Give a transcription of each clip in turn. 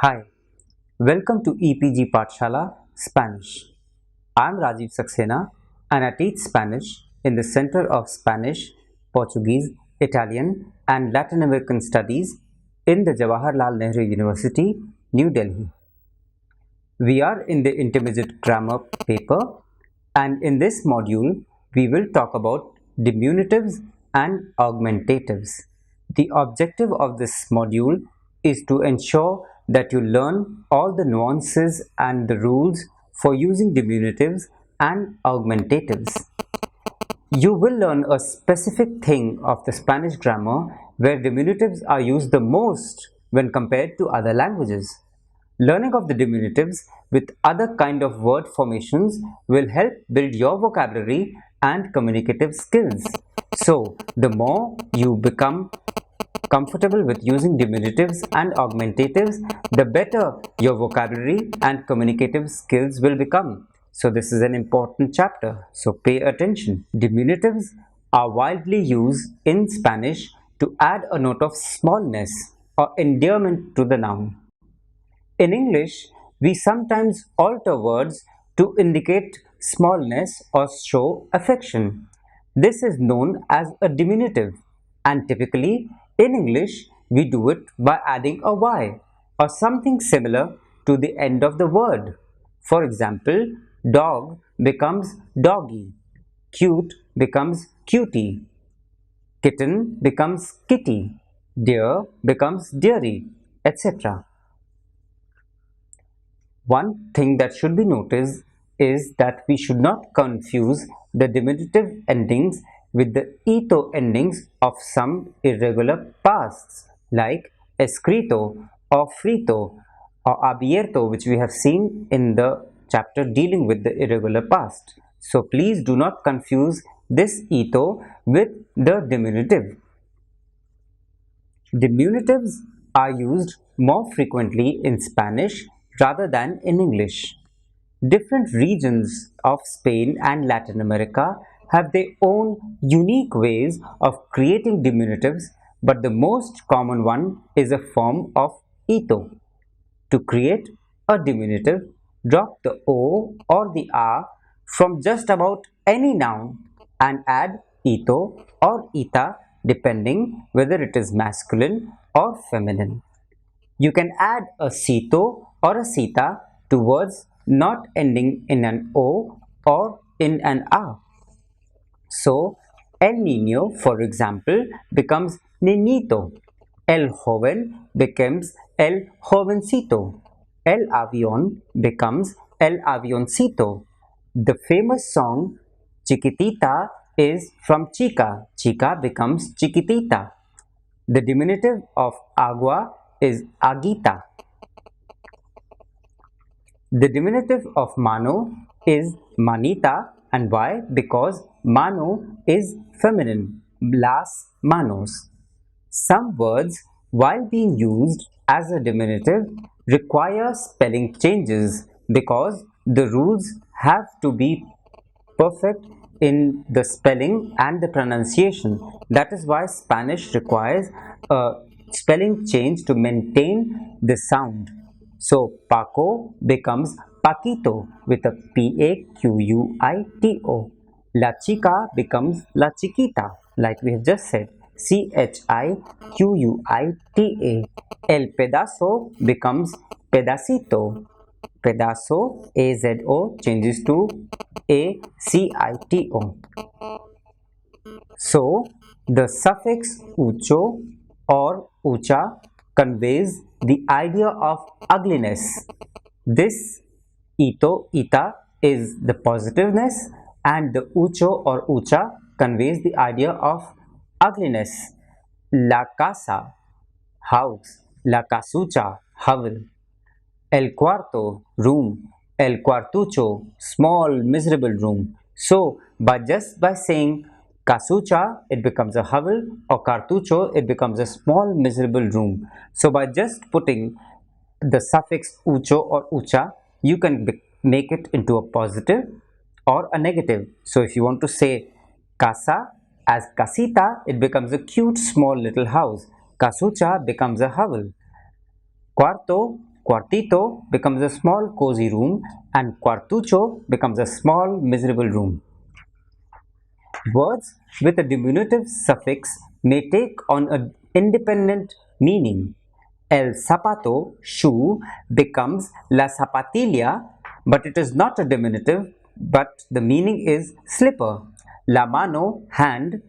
Hi, welcome to EPG Pathshala Spanish. I'm Rajiv Saxena and I teach Spanish in the Center of Spanish, Portuguese, Italian and Latin American Studies in the Jawaharlal Nehru University, New Delhi. We are in the intermediate grammar paper and in this module we will talk about diminutives and augmentatives. The objective of this module is to ensure that you learn all the nuances and the rules for using diminutives and augmentatives. You will learn a specific thing of the Spanish grammar where diminutives are used the most when compared to other languages. Learning of the diminutives with other kind of word formations will help build your vocabulary and communicative skills. So, the more you become comfortable with using diminutives and augmentatives, the better your vocabulary and communicative skills will become. So this is an important chapter, so pay attention. Diminutives are widely used in Spanish to add a note of smallness or endearment to the noun. In English, we sometimes alter words to indicate smallness or show affection. This is known as a diminutive, and typically in English we do it by adding a y or something similar to the end of the word. For example, dog becomes doggy, cute becomes cutie, kitten becomes kitty, deer becomes dearie, etc. One thing that should be noticed is that we should not confuse the diminutive endings with the ito endings of some irregular pasts like escrito or frito or abierto, which we have seen in the chapter dealing with the irregular past. So please do not confuse this ito with the diminutive. Diminutives are used more frequently in Spanish rather than in English. Different regions of Spain and Latin America have their own unique ways of creating diminutives, but the most common one is a form of ito. To create a diminutive, drop the o or the r from just about any noun and add ito or ita depending whether it is masculine or feminine. You can add a sito or a sita to words not ending in an o or in an a. So, el niño, for example, becomes niñito. El joven becomes el jovencito. El avión becomes el avioncito. The famous song Chiquitita is from chica. Chica becomes chiquitita. The diminutive of agua is aguita. The diminutive of mano is manita, and why? Because mano is feminine, las manos. Some words, while being used as a diminutive, require spelling changes because the rules have to be perfect in the spelling and the pronunciation. That is why Spanish requires a spelling change to maintain the sound. So Paco becomes Paquito with a P-A-Q-U-I-T-O. La chica becomes La Chiquita, like we have just said, C-H-I-Q-U-I-T-A. El pedazo becomes Pedacito. Pedazo, A-Z-O, changes to A-C-I-T-O. So, the suffix ucho or ucha conveys the idea of ugliness. This ito, ita is the positiveness, and the ucho or ucha conveys the idea of ugliness. La casa, house. La casucha, hovel. El cuarto, room. El cuartucho, small miserable room. So by saying casucha, it becomes a hovel, or cartucho, it becomes a small miserable room. So by just putting the suffix ucho or ucha, you can make it into a positive or a negative. So if you want to say casa as casita, it becomes a cute small little house. Casucha becomes a hovel. Cuarto Cuartito becomes a small cozy room and cuartucho becomes a small miserable room. Words with a diminutive suffix may take on an independent meaning. El zapato, shoe, becomes la zapatilla, but it is not a diminutive, but the meaning is slipper. La mano, hand,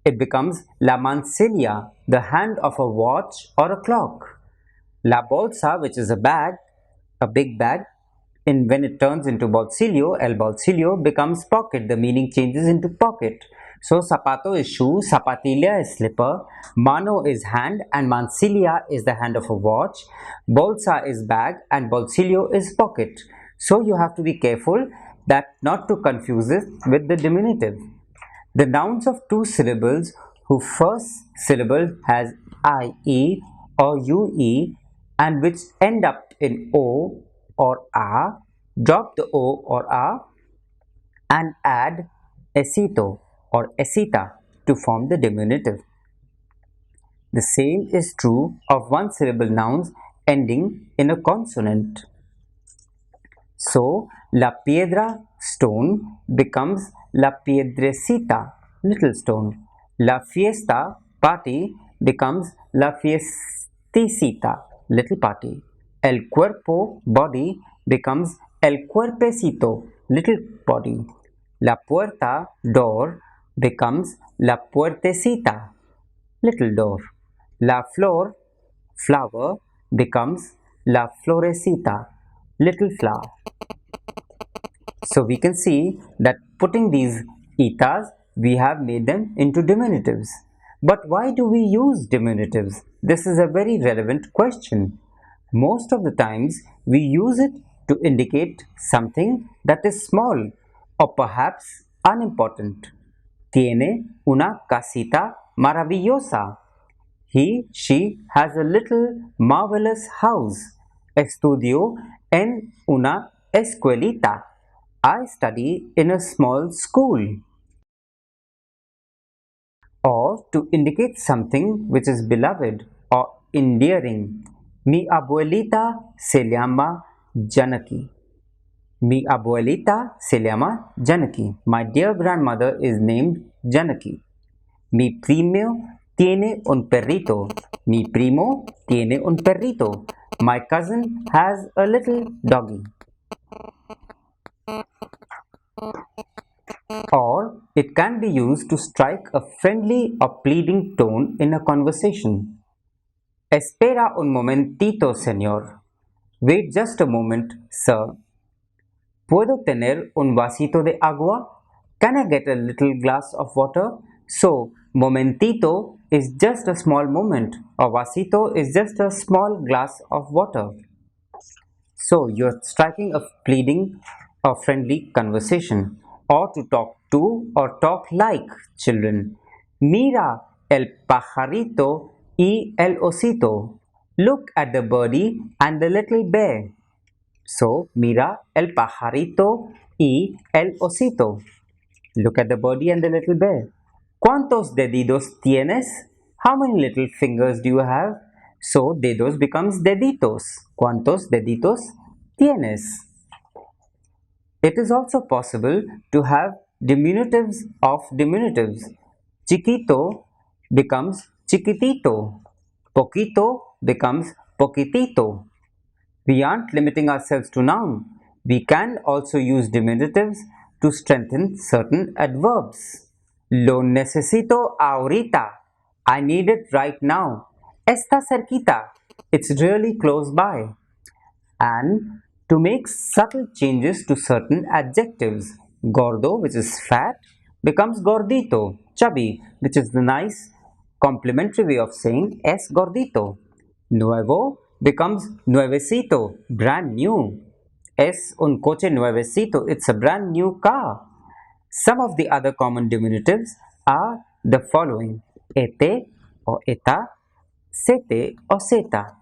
it becomes la mancilla, the hand of a watch or a clock. La bolsa, which is a big bag, when it turns into bolsillo, el bolsillo becomes pocket. The meaning changes into pocket. So zapato is shoe, zapatilla is slipper, mano is hand, and mancilla is the hand of a watch. Bolsa is bag, and bolsillo is pocket. So you have to be careful that not to confuse it with the diminutive. The nouns of two syllables whose first syllable has ie or ue and which end up in o or a, drop the o or a and add esito or esita to form the diminutive. The same is true of one syllable nouns ending in a consonant. So, la piedra, stone, becomes la piedrecita, little stone. La fiesta, party, becomes la fiesticita, little party. El cuerpo, body, becomes el cuerpecito, little body. La puerta, door, becomes la puertecita, little door. La flor, flower, becomes la florecita, little flower. So we can see that putting these itas, we have made them into diminutives. But why do we use diminutives? This is a very relevant question. Most of the times we use it to indicate something that is small or perhaps unimportant. Tiene una casita maravillosa. She has a little marvelous house. Estudio en una escuelita. I study in a small school. Or to indicate something which is beloved or endearing. Mi abuelita se llama Janaki. Mi abuelita se llama Janaki. My dear grandmother is named Janaki. Mi primo tiene un perrito. Mi primo tiene un perrito. My cousin has a little doggy. Or it can be used to strike a friendly or pleading tone in a conversation. Espera un momentito, señor. Wait just a moment, sir. ¿Puedo tener un vasito de agua? Can I get a little glass of water? So, momentito is just a small moment, or vasito is just a small glass of water. So, you're striking a pleading or friendly conversation, or to talk to or talk like children. Mira el pajarito y el osito. Look at the birdie and the little bear. So, mira el pajarito y el osito. Look at the birdie and the little bear. ¿Cuántos deditos tienes? How many little fingers do you have? So, dedos becomes deditos. ¿Cuántos deditos tienes? It is also possible to have diminutives of diminutives. Chiquito becomes chiquitito. Poquito becomes poquitito. We aren't limiting ourselves to noun. We can also use diminutives to strengthen certain adverbs. Lo necesito ahorita. I need it right now. Está cerquita. It's really close by. And to make subtle changes to certain adjectives. Gordo, which is fat, becomes gordito. Chubby, which is the nice complimentary way of saying es gordito. Nuevo becomes nuevecito, brand new. Es un coche nuevecito, it's a brand new car. Some of the other common diminutives are the following: ete or eta, sete or seta,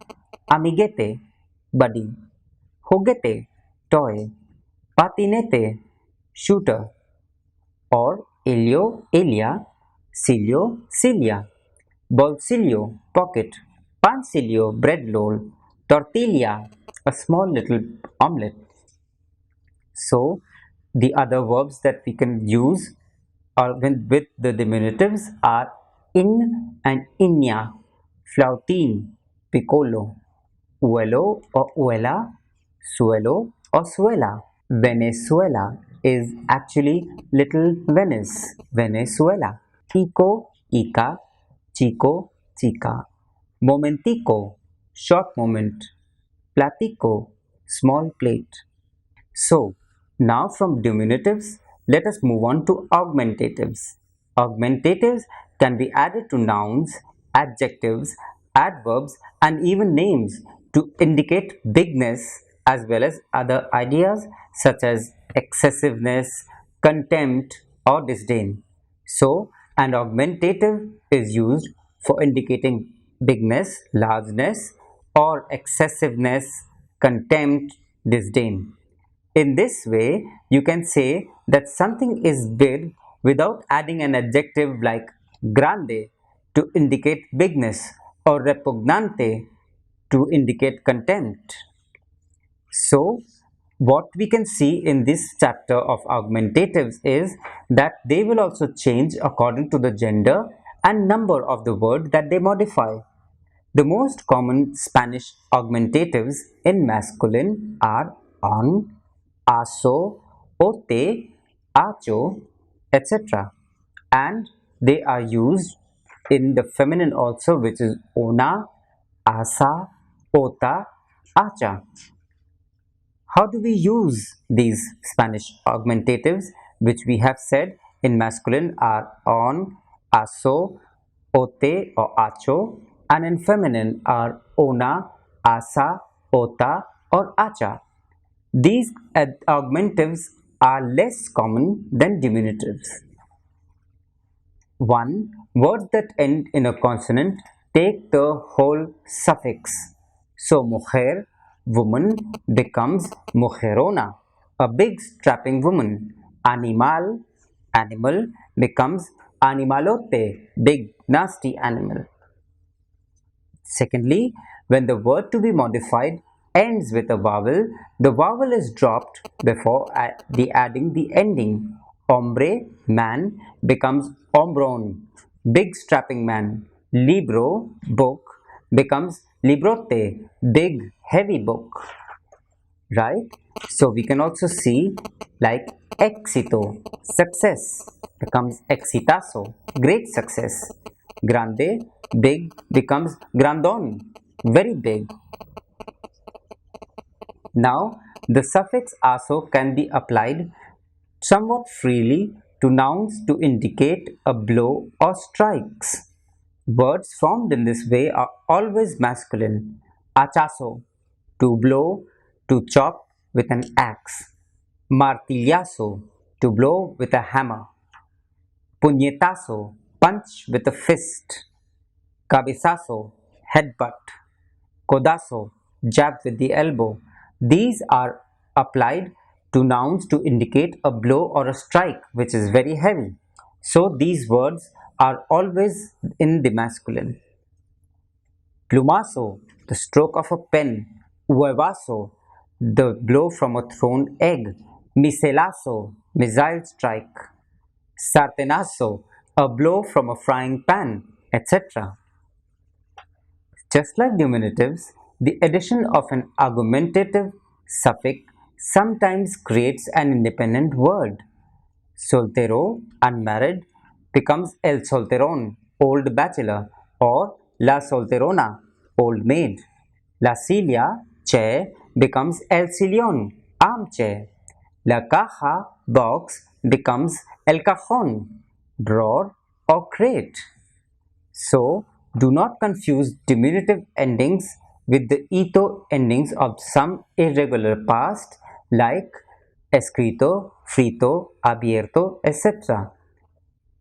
amiguete, buddy, juguete, toy, patinete, shooter, or elio, elia, cilio, cilia, bolsillo, pocket, pancillo, bread roll, tortilla, a small little omelette. So the other verbs that we can use with the diminutives are in and inya, flautín, piccolo, uelo or uela, suelo or suela. Venezuela is actually Little Venice, Venezuela. Ico, Ica, Chico, Chica. Momentico, short moment. Platico, small plate. So, now from diminutives, let us move on to augmentatives. Augmentatives can be added to nouns, adjectives, adverbs, and even names to indicate bigness as well as other ideas such as excessiveness, contempt, or disdain. So, an augmentative is used for indicating bigness, largeness, or excessiveness, contempt, disdain. In this way, you can say that something is big without adding an adjective like grande to indicate bigness or repugnante to indicate contempt. So, what we can see in this chapter of augmentatives is that they will also change according to the gender and number of the word that they modify. The most common Spanish augmentatives in masculine are on, aso, ote, acho, etc. And they are used in the feminine also, which is ona, asa, ota, acha. How do we use these Spanish augmentatives, which we have said in masculine are on, aso, ote or acho, and in feminine are ona, asa, ota or acha. These augmentatives are less common than diminutives. 1. Words that end in a consonant take the whole suffix. So, mujer, woman, becomes mujerona, a big strapping woman. Animal, animal, becomes animalote, big nasty animal. Secondly, when the word to be modified ends with a vowel, the vowel is dropped before adding the ending. Hombre, man, becomes hombron, big strapping man. Libro, book, becomes librote, big heavy book. Right? So we can also see like éxito, success, becomes exitazo, great success. Grande, big, becomes grandón, very big. Now, the suffix aso can be applied somewhat freely to nouns to indicate a blow or strikes. Words formed in this way are always masculine. Achazo, to blow, to chop with an axe. Martillazo, to blow with a hammer. Puñetazo, punch with a fist. Cabezazo, headbutt. Codazo, jab with the elbow. These are applied to nouns to indicate a blow or a strike which is very heavy. So these words are always in the masculine. Plumazo, the stroke of a pen. Huevazo, the blow from a thrown egg. Miselazo, missile strike. Sartenazo, a blow from a frying pan, etc. Just like diminutives, the addition of an augmentative suffix sometimes creates an independent word. Soltero, unmarried, becomes el solterón, old bachelor, or la solterona, old maid. La silla, chair, becomes el sillón, armchair. La caja, box, becomes el cajón, drawer or crate. So, do not confuse diminutive endings with the ito endings of some irregular past like escrito, frito, abierto, etc.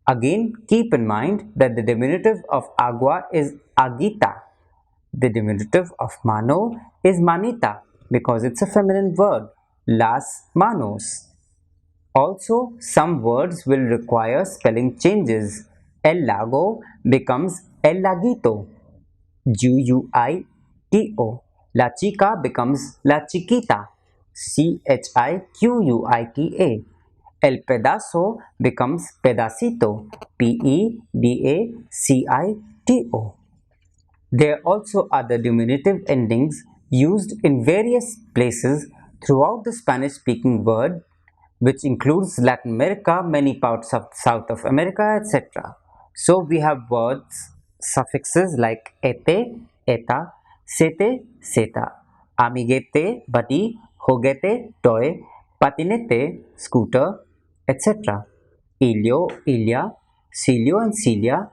Again, keep in mind that the diminutive of agua is agita. The diminutive of mano is manita because it's a feminine word, las manos. Also, some words will require spelling changes. El lago becomes el laguito, Guito. La chica becomes la chiquita. Chiquita. El pedazo becomes pedacito. Pedacito. There are also other diminutive endings used in various places throughout the Spanish-speaking world, which includes Latin America, many parts of South of America, etc. So we have words, suffixes like ete, eta, sete, seta, amiguete, buddy, juguete, toy, patinete, scooter, etc. Ilio, Ilia, Cilio and Cilia.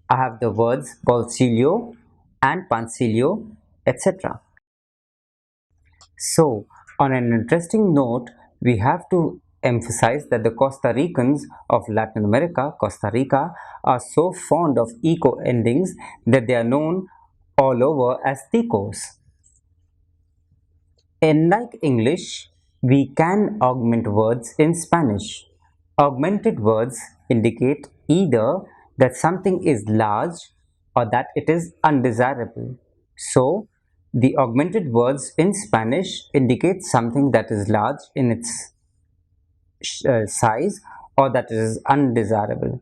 I have the words bolsillo and pancillo, etc. So, on an interesting note, we have to emphasize that the Costa Ricans of Latin America, Costa Rica, are so fond of eco endings that they are known all over as ticos. Unlike English, we can augment words in Spanish. Augmented words indicate either that something is large or that it is undesirable. So, the augmented words in Spanish indicate something that is large in its size or that is undesirable.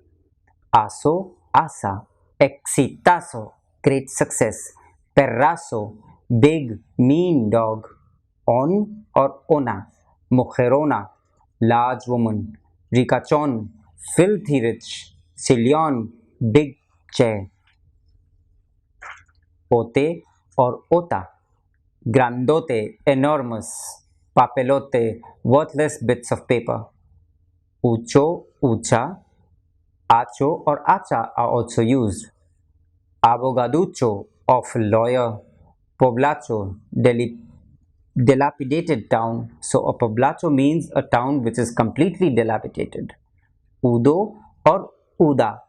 Aso, asa, exitazo, great success. Perrazo, big, mean dog. On or ona, mujerona, large woman. Ricachon, filthy rich. Sillon, big chair. Ote or ota, grandote, enormous. Papelote, worthless bits of paper. Ucho, ucha, acho or acha are also used. Abogaducho of lawyer. Poblacho, dilapidated town. So a poblacho means a town which is completely dilapidated. Udo or uda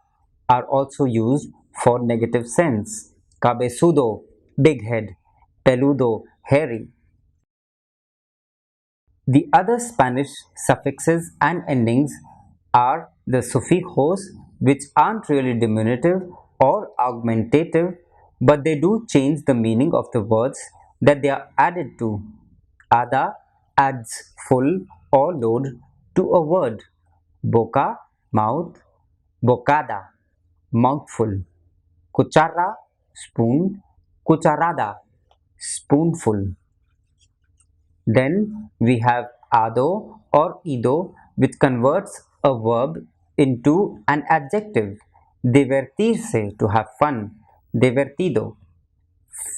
are also used for negative sense. Cabezudo, big head. Peludo, hairy. The other Spanish suffixes and endings are the sufijos, which aren't really diminutive or augmentative, but they do change the meaning of the words that they are added to. Ada adds full or load to a word. Boca, mouth. Bocada, mouthful. Cuchara, spoon. Cucharada, spoonful. Then we have ado or ido, which converts a verb into an adjective. Divertirse, to have fun. Divertido,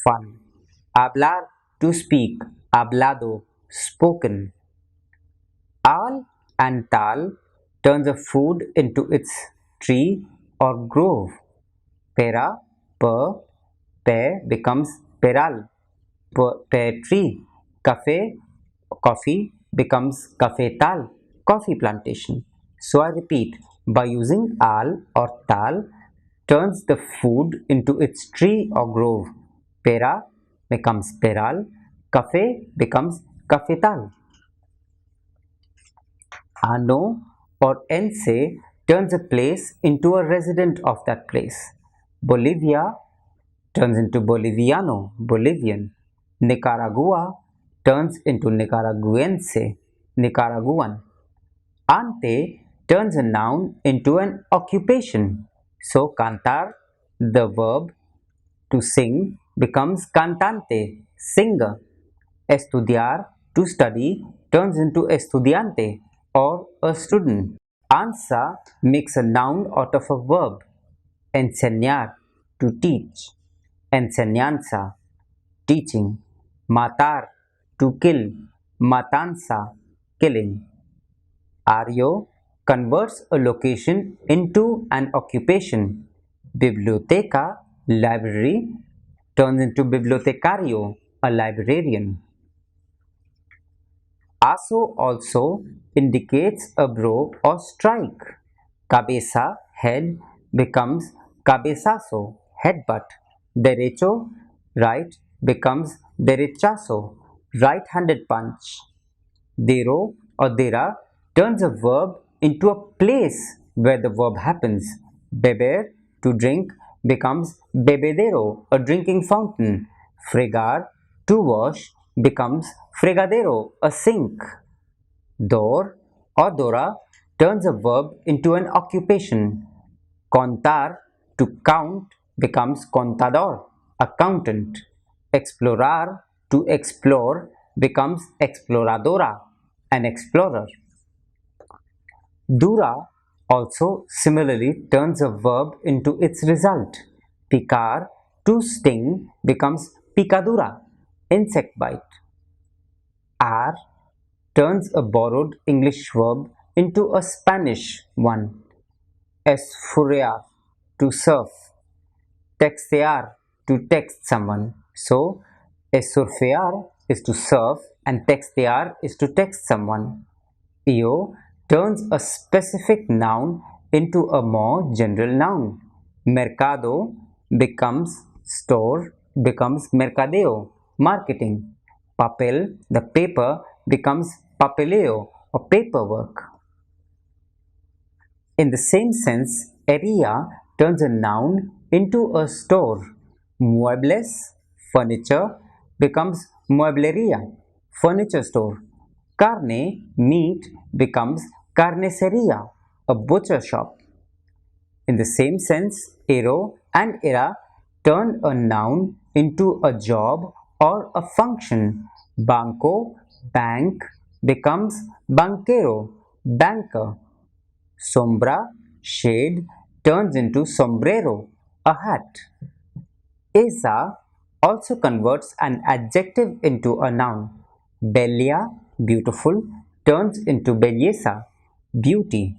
fun. Hablar, to speak. Hablado, spoken. Al and tal turns a food into its tree or grove. Pera, pear becomes peral, pear tree. Cafe, coffee becomes cafetal, coffee plantation. So I repeat, by using al or tal turns the food into its tree or grove. Pera becomes peral, cafe becomes cafetal. Ano or ense turns a place into a resident of that place. Bolivia turns into Boliviano, Bolivian. Nicaragua turns into Nicaraguense, Nicaraguan. Ante turns a noun into an occupation. So cantar, the verb to sing, becomes cantante, singer. Estudiar, to study, turns into estudiante or a student. Ansa makes a noun out of a verb. Enseñar, to teach. Enseñanza, teaching. Matar, to kill. Matanza, killing. Ario converts a location into an occupation. Biblioteca, library, turns into bibliotecario, a librarian. Aso also indicates a blow or strike. Cabeza, head, becomes cabezazo, headbutt. Derecho, right, becomes derechazo, right-handed punch. Dero or dera turns a verb into a place where the verb happens. Beber, to drink, becomes bebedero, a drinking fountain. Fregar, To wash becomes fregadero, a sink. Dor or dora turns a verb into an occupation. Contar, to count, becomes contador, accountant. Explorar, to explore, becomes exploradora, an explorer. Dura also similarly turns a verb into its result. Picar, to sting, becomes picadura, insect bite. Ar turns a borrowed English verb into a Spanish one. Esfurear, to surf. Textear, to text someone. So, surfear is to surf and textear is to text someone. Io turns a specific noun into a more general noun. Mercado becomes store, becomes mercadeo, marketing. Papel, the paper, becomes papeleo, or paperwork. In the same sense, area turns a noun into a store. Muebles, furniture, becomes muebleria, furniture store. Carne, meat, becomes carniceria, a butcher shop. In the same sense, ero and era turn a noun into a job or a function. Banco, bank, becomes banquero, banker. Sombra, shade, turns into sombrero, a hat. Esa also converts an adjective into a noun. Bella, beautiful, turns into belleza, beauty.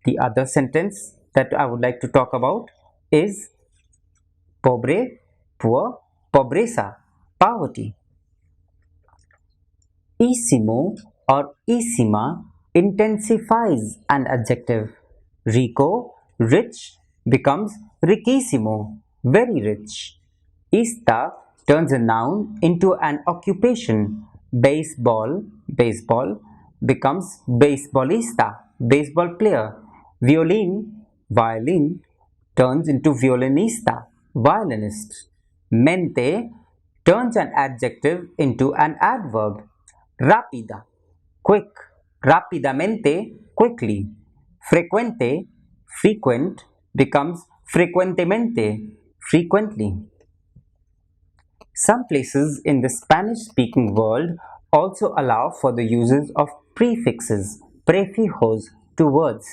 The other sentence that I would like to talk about is pobre, poor, pobreza, poverty. Isimo or isima intensifies an adjective. Rico, rich, becomes riquísimo, very rich. Ista turns a noun into an occupation. Baseball, baseball, becomes baseballista, baseball player. Violin, violin, turns into violinista, violinist. Mente turns an adjective into an adverb. Rápida, quick, rápidamente, quickly. Frecuente, frequent, becomes frecuentemente, frequently. Some places in the Spanish-speaking world also allow for the uses of prefixes, prefijos, to words.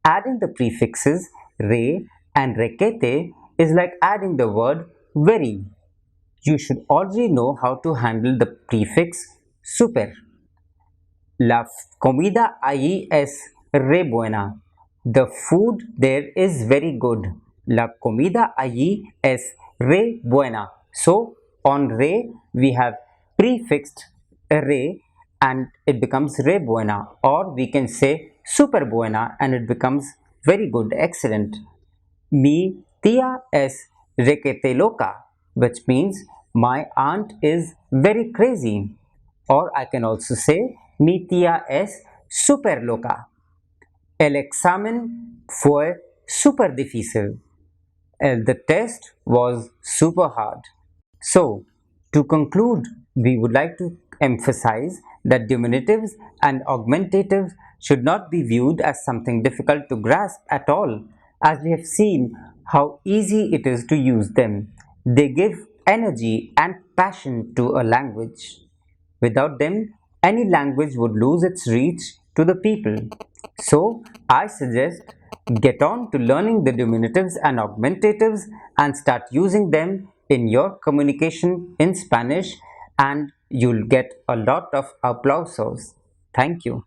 Adding the prefixes re and requete is like adding the word very. You should already know how to handle the prefix super. La comida allí es re buena. The food there is very good. La comida allí es re buena. So on re we have prefixed re and it becomes re buena, or we can say super buena and it becomes very good, excellent. Mi tía es requete loca, which means my aunt is very crazy. Or I can also say mi tía es super loca. El examen fue super difícil. The test was super hard. So, to conclude, we would like to emphasize that diminutives and augmentatives should not be viewed as something difficult to grasp at all, as we have seen how easy it is to use them. They give energy and passion to a language. Without them, any language would lose its reach to the people. So, I suggest get on to learning the diminutives and augmentatives and start using them in your communication in Spanish, and you'll get a lot of applausos. Thank you.